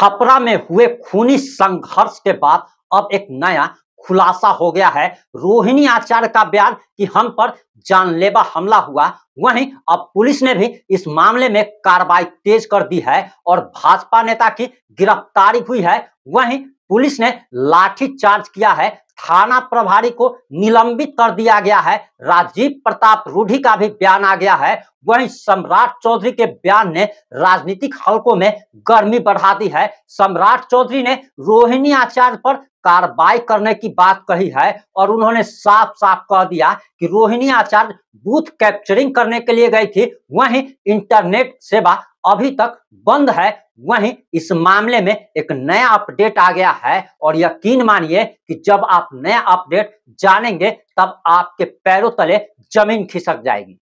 छपरा में हुए खूनी संघर्ष के बाद अब एक नया खुलासा हो गया है। रोहिणी आचार्य का बयान कि हम पर जानलेवा हमला हुआ, वहीं अब पुलिस ने भी इस मामले में कार्रवाई तेज कर दी है और भाजपा नेता की गिरफ्तारी हुई है। वहीं पुलिस ने लाठीचार्ज किया है, थाना प्रभारी को निलंबित कर दिया गया है। राजीव प्रताप रूढ़ी का भी बयान आ गया है। वहीं सम्राट चौधरी के बयान ने राजनीतिक हलकों में गर्मी बढ़ा दी है। सम्राट चौधरी ने रोहिणी आचार्य पर कार्रवाई करने की बात कही है और उन्होंने साफ साफ कह दिया कि रोहिणी आचार्य बूथ कैप्चरिंग करने के लिए गई थी, वहीं इंटरनेट सेवा अभी तक बंद है। वहीं इस मामले में एक नया अपडेट आ गया है और यकीन मानिए कि जब आप नया अपडेट जानेंगे तब आपके पैरों तले जमीन खिसक जाएगी।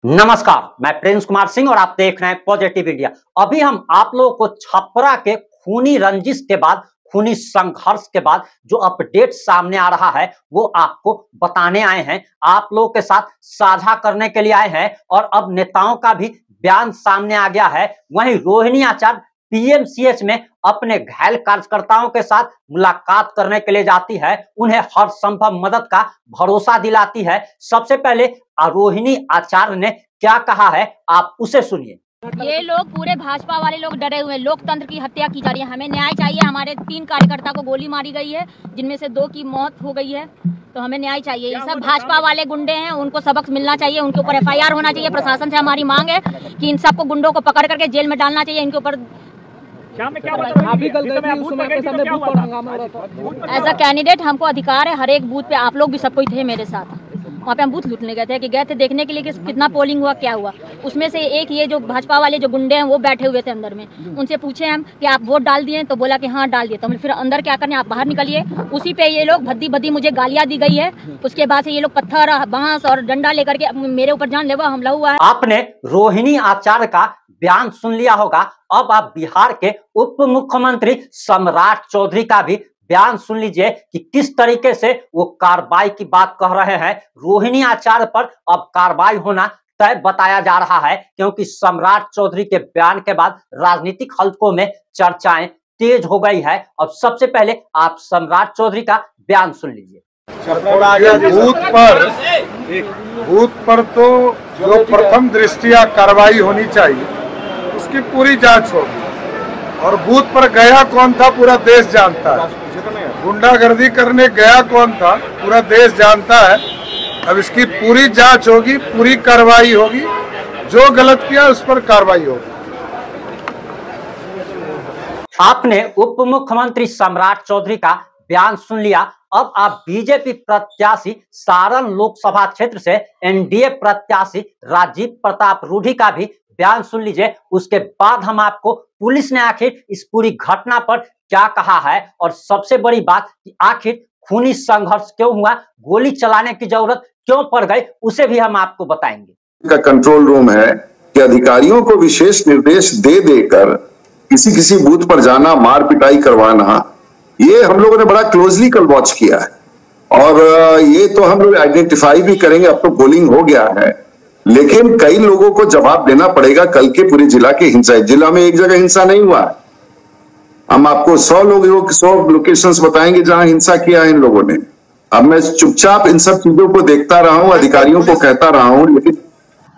नमस्कार, मैं प्रिंस कुमार सिंह और आप देख रहे हैं पॉजिटिव इंडिया। अभी हम आप लोगों को छपरा के खूनी रंजिश के बाद, खूनी संघर्ष के बाद जो अपडेट सामने आ रहा है वो आपको बताने आए हैं, आप लोगों के साथ साझा करने के लिए आए हैं। और अब नेताओं का भी बयान सामने आ गया है। वहीं रोहिणी आचार्य पीएमसीएच में अपने घायल कार्यकर्ताओं के साथ मुलाकात करने के लिए जाती है, उन्हें हर संभव मदद का भरोसा दिलाती है। सबसे पहले रोहिणी आचार्य ने क्या कहा है आप उसे सुनिए। ये लोग पूरे भाजपा वाले लोग डरे हुए हैं, लोकतंत्र की हत्या की जा रही है, हमें न्याय चाहिए। हमारे 3 कार्यकर्ता को गोली मारी गई है, जिनमें से 2 की मौत हो गई है, तो हमें न्याय चाहिए। ये सब भाजपा वाले गुंडे हैं, उनको सबक मिलना चाहिए, उनके ऊपर एफआईआर होना चाहिए। प्रशासन से हमारी मांग है कि इन सबको गुंडों को पकड़ करके जेल में डालना चाहिए। इनके ऊपर एज अ कैंडिडेट हमको अधिकार है, हर एक बूथ पे आप लोग भी सब कोई थे मेरे साथ। वहाँ पे हम बूथ लूटने गए थे देखने के लिए कि कितना पोलिंग हुआ, क्या हुआ। उसमें से एक ये जो भाजपा वाले जो गुंडे हैं वो बैठे हुए थे अंदर में। उनसे पूछे हम कि आप वोट डाल दिए, तो बोला कि हाँ डाल दिए। तो फिर अंदर क्या करने, आप बाहर निकलिए। उसी पे ये लोग भद्दी भद्दी मुझे गालियां दी गई है। उसके बाद से ये लोग पत्थर, बांस और डंडा लेकर के मेरे ऊपर जानलेवा हमला हुआ है। आपने रोहिणी आचार्य का बयान सुन लिया होगा। अब आप बिहार के उप मुख्यमंत्री सम्राट चौधरी का भी बयान सुन लीजिए कि किस तरीके से वो कार्रवाई की बात कह रहे हैं। रोहिणी आचार्य पर अब कार्रवाई होना तय बताया जा रहा है, क्योंकि सम्राट चौधरी के बयान के बाद राजनीतिक हलकों में चर्चाएं तेज हो गई है। अब सबसे पहले आप सम्राट चौधरी का बयान सुन लीजिए। बूथ पर तो जो प्रथम दृष्टिया कार्रवाई होनी चाहिए उसकी पूरी जांच होगी, और बूथ पर गया कौन था पूरा देश जानता है। गुंडागर्दी करने गया कौन था पूरा देश जानता है। अब इसकी पूरी जांच होगी, पूरी कार्रवाई होगी, जो गलत किया उस पर कार्रवाई होगी। आपने उप मुख्यमंत्री सम्राट चौधरी का बयान सुन लिया। अब आप बीजेपी प्रत्याशी सारण लोकसभा क्षेत्र से एनडीए प्रत्याशी राजीव प्रताप रूढ़ी का भी बयान सुन लीजिए। उसके बाद हम आपको पुलिस ने आखिर इस पूरी घटना पर क्या कहा है और सबसे बड़ी बात कि आखिर खूनी संघर्ष क्यों हुआ, गोली चलाने की जरूरत क्यों पड़ गई, उसे भी हम आपको बताएंगे। का कंट्रोल रूम है कि अधिकारियों को विशेष निर्देश दे देकर किसी किसी बूथ पर जाना, मार पिटाई करवाना, ये हम लोगों ने बड़ा क्लोजली कल वॉच किया है। और ये तो हम लोग आइडेंटिफाई भी करेंगे। अब तो पोलिंग हो गया है, लेकिन कई लोगों को जवाब देना पड़ेगा कल के पूरे जिला के हिंसा। जिला में एक जगह हिंसा नहीं हुआ है, हम आपको 100 लोकेशंस बताएंगे जहां हिंसा किया है इन लोगों ने। अब मैं चुपचाप इन सब चीजों को देखता रहा हूं, अधिकारियों को कहता रहा हूं, लेकिन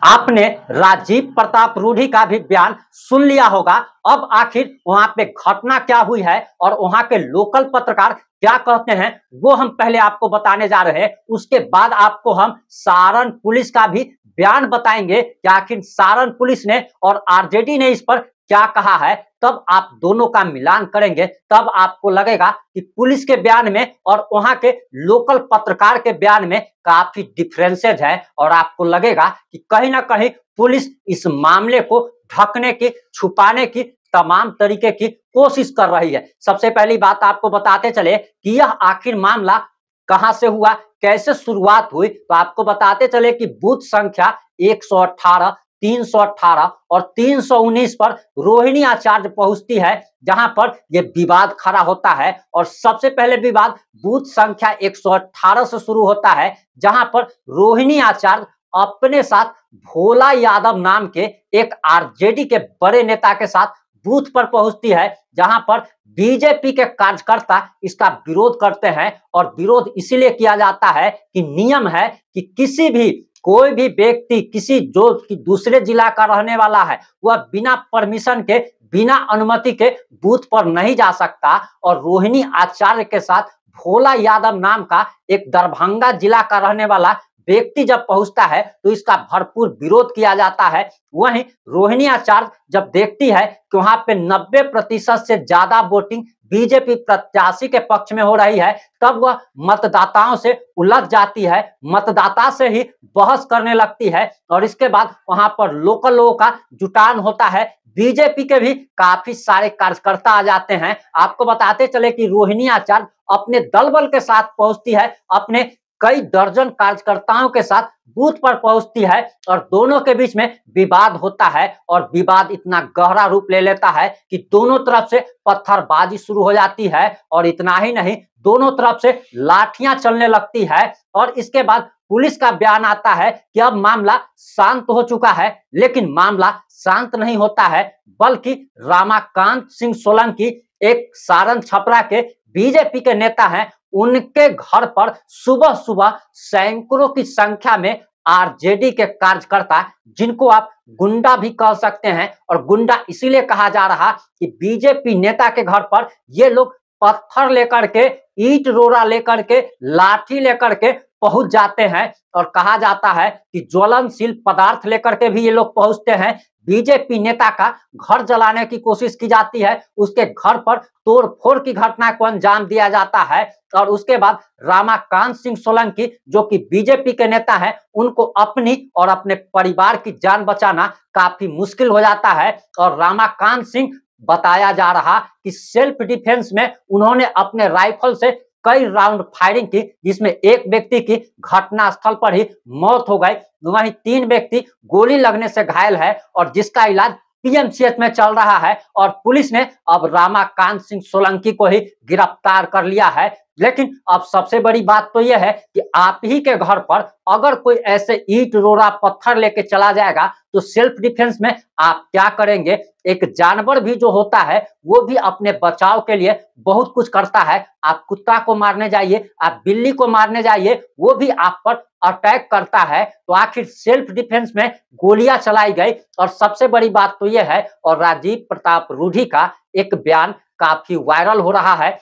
आपने राजीव प्रताप रूढ़ी का भी बयान सुन लिया होगा। अब आखिर वहां पे घटना क्या हुई है और वहां के लोकल पत्रकार क्या कहते हैं वो हम पहले आपको बताने जा रहे हैं। उसके बाद आपको हम सारण पुलिस का भी बयान बताएंगे कि आखिर सारण पुलिस ने और आरजेडी ने इस पर क्या कहा है। तब आप दोनों का मिलान करेंगे, तब आपको लगेगा कि पुलिस के बयान में और वहां के लोकल पत्रकार के बयान में काफी डिफरेंसेज है और आपको लगेगा कि कहीं ना कहीं पुलिस इस मामले को ढकने की, छुपाने की तमाम तरीके की कोशिश कर रही है। सबसे पहली बात आपको बताते चले कि यह आखिर मामला कहां से हुआ, कैसे शुरुआत हुई, तो आपको बताते चले कि बूथ संख्या 118 318 और 319 पर रोहिणी आचार्य पहुंचती है, जहां पर यह विवाद खड़ा होता है। और सबसे पहले विवाद बूथ संख्या 118 से शुरू होता है, जहां पर रोहिणी आचार्य अपने साथ भोला यादव नाम के एक आरजेडी के बड़े नेता के साथ बूथ पर पहुंचती है, जहां पर बीजेपी के कार्यकर्ता इसका विरोध करते हैं। और विरोध इसीलिए किया जाता है कि नियम है कि कोई भी व्यक्ति किसी जो कि दूसरे जिला का रहने वाला है वह बिना परमिशन के, बिना अनुमति के बूथ पर नहीं जा सकता। और रोहिणी आचार्य के साथ भोला यादव नाम का एक दरभंगा जिला का रहने वाला व्यक्ति जब पहुंचता है तो इसका भरपूर विरोध किया जाता है। वहीं रोहिणी आचार्य जब देखती है कि वहां पे 90% से ज्यादा वोटिंग बीजेपी प्रत्याशी के पक्ष में हो रही है, तब वह मतदाताओं से उलझ जाती है, मतदाता से ही बहस करने लगती है। और इसके बाद वहां पर लोकल लोगों का जुटान होता है, बीजेपी के भी काफी सारे कार्यकर्ता आ जाते हैं। आपको बताते चले कि रोहिणी आचार्य अपने दल बल के साथ पहुंचती है, अपने कई दर्जन कार्यकर्ताओं के साथ बूथ पर पहुंचती है और दोनों के बीच में विवाद होता है। और विवाद इतना गहरा रूप ले लेता है कि दोनों तरफ से पत्थरबाजी शुरू हो जाती है। और इतना ही नहीं, दोनों तरफ से लाठियां चलने लगती है। और इसके बाद पुलिस का बयान आता है कि अब मामला शांत हो चुका है, लेकिन मामला शांत नहीं होता है, बल्कि रामाकांत सिंह सोलंकी एक सारण छपरा के बीजेपी के नेता हैं, उनके घर पर सुबह सुबह सैकड़ों की संख्या में आरजेडी के कार्यकर्ता, जिनको आप गुंडा भी कह सकते हैं, और गुंडा इसीलिए कहा जा रहा कि बीजेपी नेता के घर पर ये लोग पत्थर लेकर के, ईंट रोड़ा लेकर के, लाठी लेकर के पहुंच जाते हैं। और कहा जाता है कि ज्वलनशील पदार्थ लेकर के भी ये लोग पहुंचते हैं। बीजेपी नेता का घर जलाने की कोशिश की जाती है, उसके घर पर तोड़फोड़ की घटना को अंजाम दिया जाता है। और उसके बाद रामाकांत सिंह सोलंकी, जो कि बीजेपी के नेता हैं, उनको अपनी और अपने परिवार की जान बचाना काफी मुश्किल हो जाता है। और रामाकांत सिंह बताया जा रहा कि सेल्फ डिफेंस में उन्होंने अपने राइफल से कई राउंड फायरिंग की, जिसमें एक व्यक्ति की घटना स्थल पर ही मौत हो गई, वहीं 3 व्यक्ति गोली लगने से घायल है और जिसका इलाज पीएमसीएच में चल रहा है। और पुलिस ने अब रामाकांत सिंह सोलंकी को ही गिरफ्तार कर लिया है। लेकिन अब सबसे बड़ी बात तो यह है कि आप ही के घर पर अगर कोई ऐसे ईंट रोड़ा पत्थर लेके चला जाएगा तो सेल्फ डिफेंस में आप क्या करेंगे। एक जानवर भी जो होता है वो भी अपने बचाव के लिए बहुत कुछ करता है। आप कुत्ता को मारने जाइए, आप बिल्ली को मारने जाइए, वो भी आप पर अटैक करता है। तो आखिर सेल्फ डिफेंस में गोलियां चलाई गई। और सबसे बड़ी बात तो यह है, और राजीव प्रताप रूढ़ी का एक बयान काफी वायरल हो रहा है,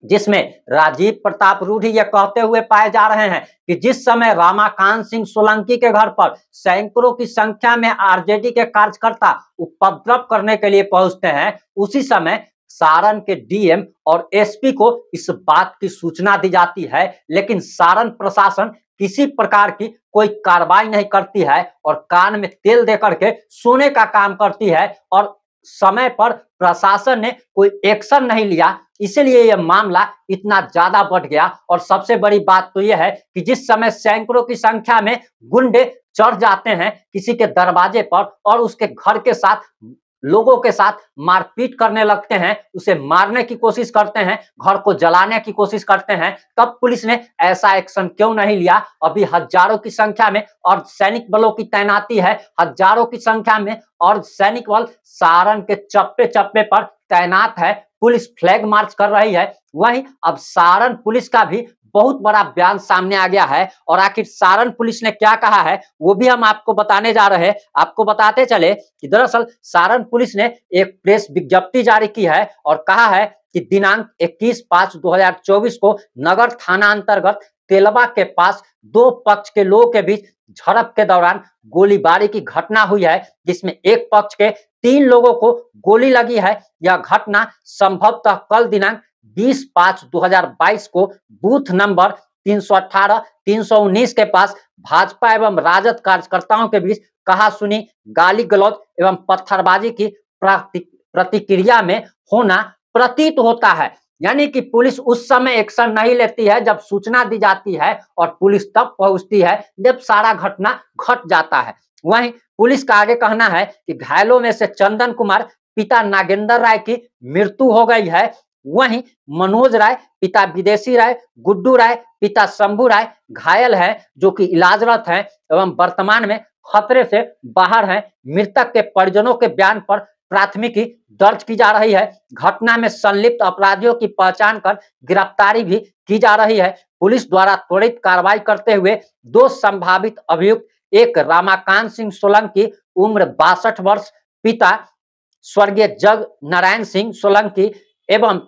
जिसमें राजीव प्रताप रूढ़ी ये कहते हुए पाए जा रहे हैं कि जिस समय रामाकांत सिंह सोलंकी के घर पर सैकड़ों की संख्या में आरजेडी के कार्यकर्ता उपद्रव करने के लिए पहुंचते हैं, उसी समय सारण के डीएम और एसपी को इस बात की सूचना दी जाती है। लेकिन सारण प्रशासन किसी प्रकार की कोई कार्रवाई नहीं करती है और कान में तेल देकर के सोने का काम करती है। और समय पर प्रशासन ने कोई एक्शन नहीं लिया, इसलिए यह मामला इतना ज्यादा बढ़ गया। और सबसे बड़ी बात तो यह है कि जिस समय सैकड़ों की संख्या में गुंडे चढ़ जाते हैं किसी के दरवाजे पर और उसके घर के साथ लोगों के साथ मारपीट करने लगते हैं, उसे मारने की कोशिश करते हैं, घर को जलाने की कोशिश करते हैं, तब पुलिस ने ऐसा एक्शन क्यों नहीं लिया। अभी हजारों की संख्या में और सैनिक बलों की तैनाती है, हजारों की संख्या में और सैनिक बल सारण के चप्पे चप्पे पर तैनात है, पुलिस फ्लैग मार्च कर रही है। वहीं अब सारण पुलिस का भी बहुत बड़ा बयान सामने आ गया है। और आखिर सारण पुलिस ने क्या कहा है वो भी हम आपको बताने जा रहे हैं। आपको बताते चले कि दरअसल सारण पुलिस ने एक प्रेस विज्ञप्ति जारी की है और कहा है कि दिनांक 21/5/2024 को नगर थाना अंतर्गत तेलबा के पास 2 पक्ष के लोगों के बीच झड़प के दौरान गोलीबारी की घटना हुई है, जिसमें एक पक्ष के 3 लोगों को गोली लगी है। यह घटना संभवतः कल दिनांक 20/5/2022 को बूथ नंबर 318, 319 के पास भाजपा एवं राजद कार्यकर्ताओं के बीच कहा सुनी, गाली गलौज एवं पत्थरबाजी की प्रतिक्रिया में होना प्रतीत होता है। यानी कि पुलिस उस समय एक्शन नहीं लेती है जब सूचना दी जाती है और पुलिस तब पहुंचती है जब सारा घटना घट जाता है। वहीं पुलिस का आगे कहना है कि घायलों में से चंदन कुमार पिता नागेंद्र राय की मृत्यु हो गई है। वहीं मनोज राय पिता विदेशी राय, गुड्डू राय पिता शंभू राय घायल है, जो कि इलाजरत हैं एवं वर्तमान में खतरे से बाहर हैं। मृतक के परिजनों के बयान पर प्राथमिकी दर्ज की जा रही है। घटना में संलिप्त अपराधियों की पहचान कर गिरफ्तारी भी की जा रही है। पुलिस द्वारा त्वरित कार्रवाई करते हुए 2 संभावित अभियुक्त, एक रामाकांत सिंह सोलंकी उम्र 62 वर्ष, पिता स्वर्गीय जग नारायण सिंह सोलंकी एवं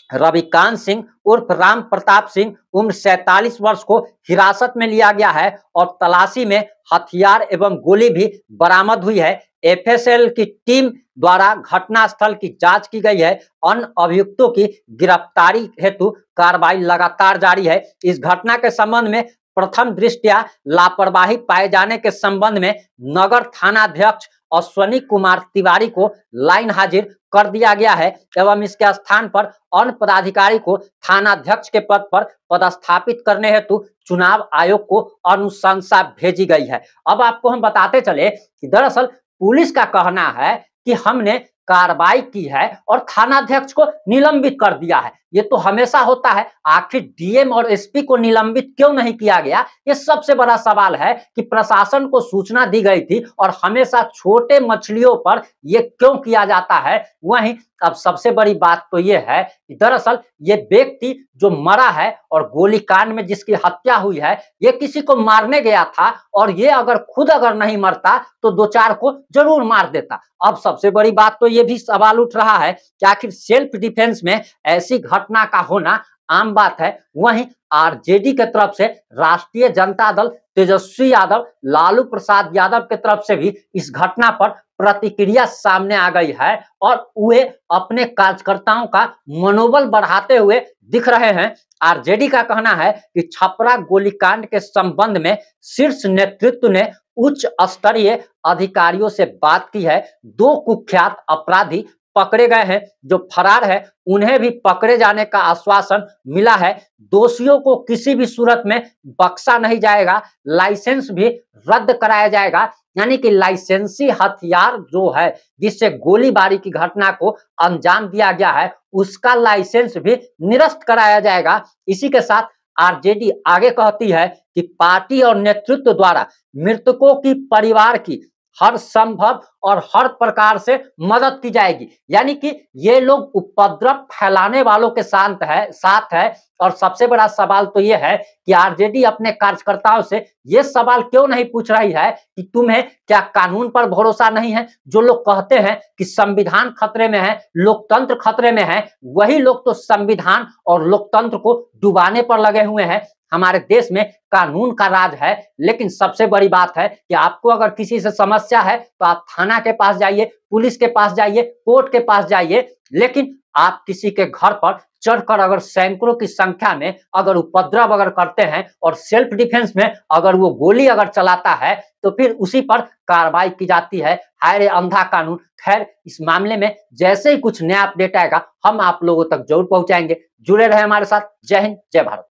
रविकांत सिंह उर्फ राम प्रताप सिंह उम्र 47 वर्ष को हिरासत में लिया गया है और तलाशी में हथियार एवं गोली भी बरामद हुई है। एफएसएल की टीम द्वारा घटनास्थल की जांच की गई है। अन्य अभियुक्तों की गिरफ्तारी हेतु कार्रवाई लगातार जारी है। इस घटना के संबंध में प्रथम दृष्टया लापरवाही पाए जाने के संबंध में नगर थानाध्यक्ष अश्वनी कुमार तिवारी को लाइन हाजिर कर दिया गया है एवं इसके स्थान पर अन्य पदाधिकारी को थानाध्यक्ष के पद पर पदस्थापित करने हेतु चुनाव आयोग को अनुशंसा भेजी गई है। अब आपको हम बताते चले कि दरअसल पुलिस का कहना है कि हमने कार्रवाई की है और थानाध्यक्ष को निलंबित कर दिया है। ये तो हमेशा होता है, आखिर डीएम और एसपी को निलंबित क्यों नहीं किया गया? ये सबसे बड़ा सवाल है कि प्रशासन को सूचना दी गई थी और हमेशा छोटे मछलियों पर ये क्यों किया जाता है? वहीं अब सबसे बड़ी बात तो ये है कि दरअसल ये व्यक्ति जो मरा है और गोलीकांड में जिसकी हत्या हुई है, ये किसी को मारने गया था और ये अगर नहीं मरता तो 2-4 को जरूर मार देता। अब सबसे बड़ी बात तो ये भी सवाल उठ रहा है कि आखिर सेल्फ डिफेंस में ऐसी घटना का होना आम बात है। वहीं आरजेडी के तरफ से राष्ट्रीय जनता दल तेजस्वी यादव, लालू प्रसाद यादव के तरफ से भी इस घटना पर प्रतिक्रिया सामने आ गई है और वे अपने कार्यकर्ताओं का मनोबल बढ़ाते हुए दिख रहे हैं। आरजेडी का कहना है कि छपरा गोलीकांड के संबंध में शीर्ष नेतृत्व ने उच्च स्तरीय अधिकारियों से बात की है। 2 कुख्यात अपराधी पकड़े गए हैं, जो फरार है उन्हें भी पकड़े जाने का आश्वासन मिला है। दोषियों को किसी भी सूरत में बख्शा नहीं जाएगा, लाइसेंस भी रद्द कराया जाएगा। यानी कि लाइसेंसी हथियार जो है जिससे गोलीबारी की घटना को अंजाम दिया गया है, उसका लाइसेंस भी निरस्त कराया जाएगा। इसी के साथ आरजेडी आगे कहती है कि पार्टी और नेतृत्व द्वारा मृतकों की परिवार की हर संभव और हर प्रकार से मदद की जाएगी। यानी कि ये लोग उपद्रव फैलाने वालों के साथ है। और सबसे बड़ा सवाल तो ये है कि आरजेडी अपने कार्यकर्ताओं से ये सवाल क्यों नहीं पूछ रही है कि तुम्हें क्या कानून पर भरोसा नहीं है? जो लोग कहते हैं कि संविधान खतरे में है, लोकतंत्र खतरे में है, वही लोग तो संविधान और लोकतंत्र को डुबाने पर लगे हुए हैं। हमारे देश में कानून का राज है, लेकिन सबसे बड़ी बात है कि आपको अगर किसी से समस्या है तो आप थाना के पास जाइए, पुलिस के पास जाइए, कोर्ट के पास जाइए, लेकिन आप किसी के घर पर चढ़कर अगर सैकड़ों की संख्या में अगर उपद्रव करते हैं और सेल्फ डिफेंस में अगर वो गोली चलाता है तो फिर उसी पर कार्रवाई की जाती है। हाय रे अंधा कानून। खैर, इस मामले में जैसे ही कुछ नया अपडेट आएगा हम आप लोगों तक जरूर पहुंचाएंगे। जुड़े रहे हमारे साथ। जय हिंद, जय भारत।